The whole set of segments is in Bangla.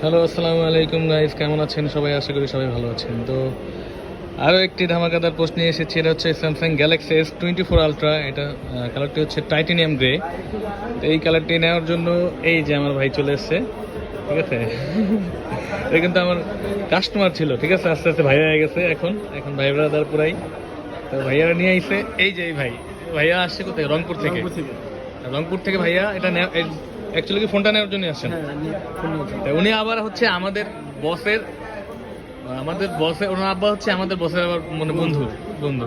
হ্যালো, আসসালামু আলাইকুম গাইস, কেমন আছেন সবাই? আশা করি সবাই ভালো আছেন। তো আরও একটি ধামাকাদার পোস্ট নিয়ে এসেছি। এটা হচ্ছে স্যামসাং গ্যালাক্সি এস24 আলট্রা। এটা কালারটি হচ্ছে টাইটানিয়াম গ্রে। তো এই কালারটি নেওয়ার জন্য এই যে আমার ভাই চলে এসছে, ঠিক আছে। এটা কিন্তু আমার কাস্টমার ছিল, ঠিক আছে, আস্তে আস্তে ভাইয়া হয়ে গেছে। এখন ভাই ব্রাদার পুরাই। তো ভাইয়ারা নিয়ে আইসে, এই যে এই ভাইয়া আসছে কোথায়? রংপুর থেকে। রংপুর থেকে ভাইয়া এটা অ্যাকচুয়ালি কি ফোনটা নেওয়ার জন্য আসছেন? উনি আবার হচ্ছে আমাদের বসের ওনার আব্বা হচ্ছে আমাদের বসের আবার মানে বন্ধু,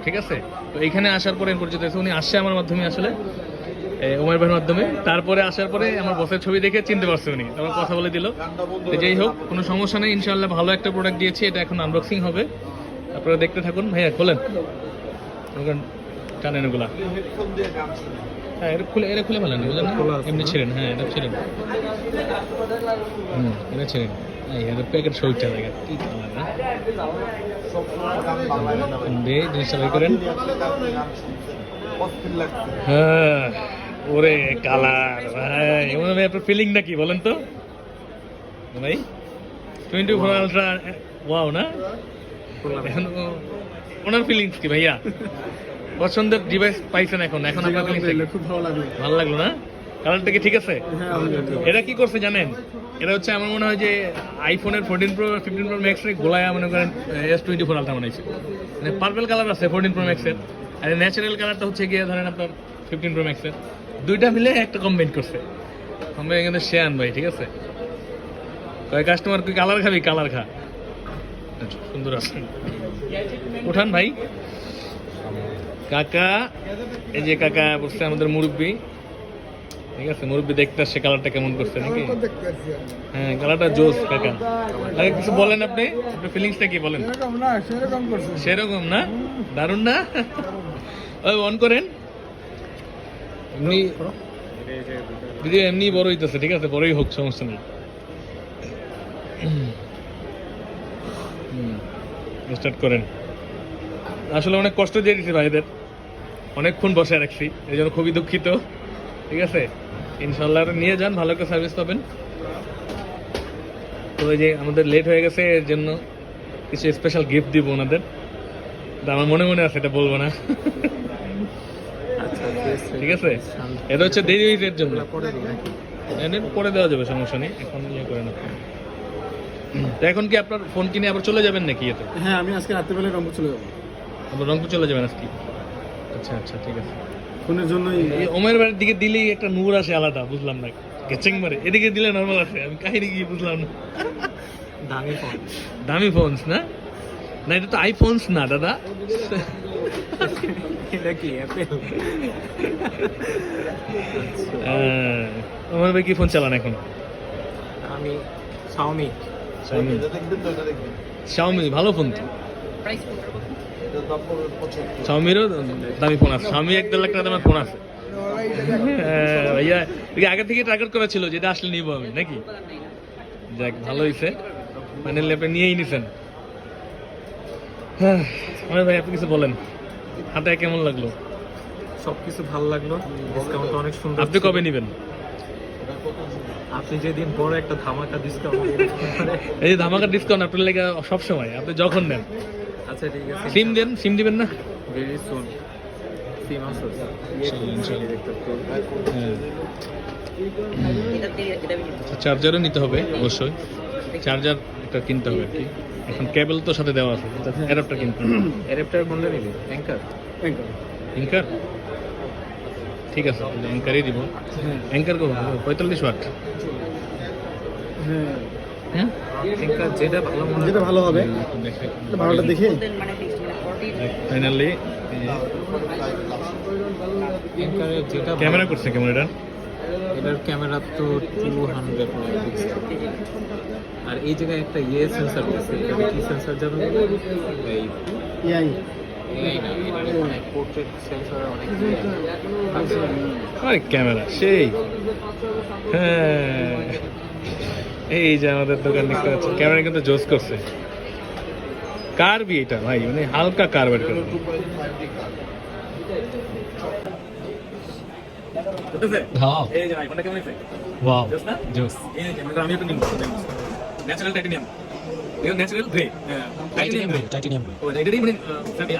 ঠিক আছে। তো এইখানে আসার পরে পরিচিত হয়েছে। উনি আসছে আমার মাধ্যমে, আসলে উমের ভাইয়ের মাধ্যমে। তারপরে আসার পরে আমার বসের ছবি দেখে চিনতে পারছে উনি, তারপর কথা বলে দিল। যাই হোক, কোনো সমস্যা নেই, ইনশাআল্লাহ ভালো একটা প্রোডাক্ট দিয়েছি। এটা এখন আনবক্সিং হবে, আপনারা দেখতে থাকুন। ভাইয়া খোলেন, টানেন এগুলা। হ্যাঁ, এটা খুলে ফেলেন, বুঝলেন না? এমনি ছিলেন, হ্যাঁ এটা ছিলেন, এটা ছিলেন। এটা প্যাকেট সইটা লাগে, কি কালার না? জিনিসটা বের করেন। হ্যাঁ, ওরে কালার ভাই, এমন ভাই আপনার ফিলিংটা কি বলেন তো ভাই? 24 আলট্রা, ওয়াও না? এখন ওনার ফিলিংস কি ভাইয়া? পছন্দের ডিভাইস পাইছেন এখন আপনার খুব ভালো লাগলো না? কালারটা কি ঠিক আছে? এটা কি করছে জানেন? এটা হচ্ছে আমার মনে হয় যে আইফোনের 14 প্রো 15 প্রো ম্যাক্স এর গোলায় মনে করেন S24 আলট্রা বানাইছে। মানে পার্পল কালার আছে 14 প্রো ম্যাক্স এর, আর ন্যাচারাল কালারটা হচ্ছে গিয়ে ধরেন আপনার 15 প্রো ম্যাক্স এর। দুইটা মিলে একটা কম্বাইন করছে। কম্বাইন কিন্তু শেয়ান ভাই, ঠিক আছে। কয় কাস্টমার তুই কালার খাবি? কালার খা, সুন্দর আছে। উঠান ভাই। কাকা, এই যে কাকা বসছে আমাদের মুরব্বী, ঠিক আছে। মুরব্বী দেখতে আসছে কালারটা কেমন করছে নাকি? হ্যাঁ, কালারটা জোস। কাকা আগে কিছু বলেন, আপনি আপনার ফিলিংসটা কি বলেন? সেরকম না? দারুণ না? ওই অন করেন। এমনি ভিডিও এমনি বড় হইতেছে, ঠিক আছে, বড়ই হোক, সমস্যা নেই। স্টার্ট করেন। আসলে অনেক কষ্ট দিয়ে দিচ্ছি ভাইদের, অনেকক্ষণ বসে রাখছি, এই জন্য খুবই দুঃখিত, ঠিক আছে। ইনশাল্লাহ নিয়ে যান, ভালো একটা সার্ভিস পাবেন। তো এই যে আমাদের লেট হয়ে গেছে, এর জন্য কিছু স্পেশাল গিফট দিব ওনাদের। আমার মনে আছে, এটা বলবো না, ঠিক আছে। এটা হচ্ছে দেরি হয়েছে এর জন্য, পরে দেওয়া যাবে, সমস্যা নেই। এখন ইয়ে করেন আপনি। এখন কি আপনার ফোন কিনে আবার চলে যাবেন নাকি এতে? হ্যাঁ, আমি আজকে রাত্রিবেলায় রংপুর চলে যাবো। আপনার রংপুর চলে যাবেন আজকে? আচ্ছা আচ্ছা, ঠিক আছে। ফোনের জন্যই ওমের বাড়ির দিকে দিলেই একটা নূর আসে আলাদা, বুঝলাম না, গেচিং মারে। এদিকে দিলে নর্মাল আসে, আমি কাহিনী কি বুঝলাম না। দামি ফোনস না? না, এটা তো আইফোনস না দাদা। এটা কি অ্যাপেল? ওমের ভাই কি ফোন চালান এখন? আমি শাওমি। শাওমি ভালো ফোন তো। শাওমিরও দামি ফোন আছে, শাওমি 1-1.5 লাখ টাকা দামের ফোন আছে। ভাইয়া আগে থেকে টার্গেট করা ছিল যেটা আসলে নিবো আমি, নাকি? যাক, ভালো হয়েছে, ফাইনালি আপনি নিয়েই নিছেন। আমার ভাই, আপনি কিছু বলেন, হাতে কেমন লাগলো? সবকিছু ভালো লাগলো, ডিসকাউন্ট অনেক সুন্দর। আপনি কবে নেবেন? আপনি যেদিন বড় একটা ধামাকা ডিসকাউন্ট, এই যে ধামাকা ডিসকাউন্ট আপনার লেগে সবসময়, আপনি যখন নেন। আচ্ছা ঠিক আছে, সিম দিবেন না? ভেরি সুন সিম আছে। চার্জারও নিতে হবে অবশ্যই, চার্জার একটা কিনতে হবে আর কি। এখন কেবল তো সাথে দেওয়া আছে, অ্যাডাপ্টার কিনতে হবে। অ্যাডাপ্টার কোনটা নিবি? অ্যাঙ্কার, ঠিক আছে, অ্যাঙ্কারই দিব। Anchor 45 watt. হ্যাঁ, অ্যাঙ্কার যেটা ভালো হবে, ভালোটা দেখে ফাইনালি। ক্যামেরা করছে কেমন এটা? এটার ক্যামেরা তো 200 মেগাপিক্সেল, আর এই জায়গায় একটা সেন্সর আছে। এটা কি সেন্সর যাবে? এই পোর্ট্রেট সেন্সর, অনেক ক্যামেরা সেই। হ্যাঁ, এই যে আমাদের দোকান দেখতে পাচ্ছি, ক্যামেরা কিন্তু জোস করছে। কার্ভি এটা ভাই, মানে হালকা কার্ভ আর কি। এই যে আইফোনটা কেমন হইছে? ওয়াও, জোস। এই ক্যামেরা আমি একটু নিব। ন্যাচারাল টাইটানিয়াম, এটা ন্যাচারাল গ্রে, টাইটানিয়াম ও এটাই মানে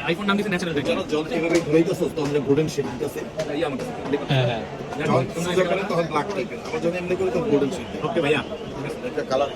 আইফোন নাম দিয়েছে ন্যাচারাল টাইটানিয়াম। জন এভাবে ঘুরাইতেছস তো আমরা গোল্ডেন শেড দিতেছে। এই আমার কাছে হ্যাঁ হ্যাঁ জন সুন্দর করে তখন ব্ল্যাক টাইপের, আবার যখন এমনি করে তখন গোল্ডেন শেড। ওকে ভাইয়া একটা কালার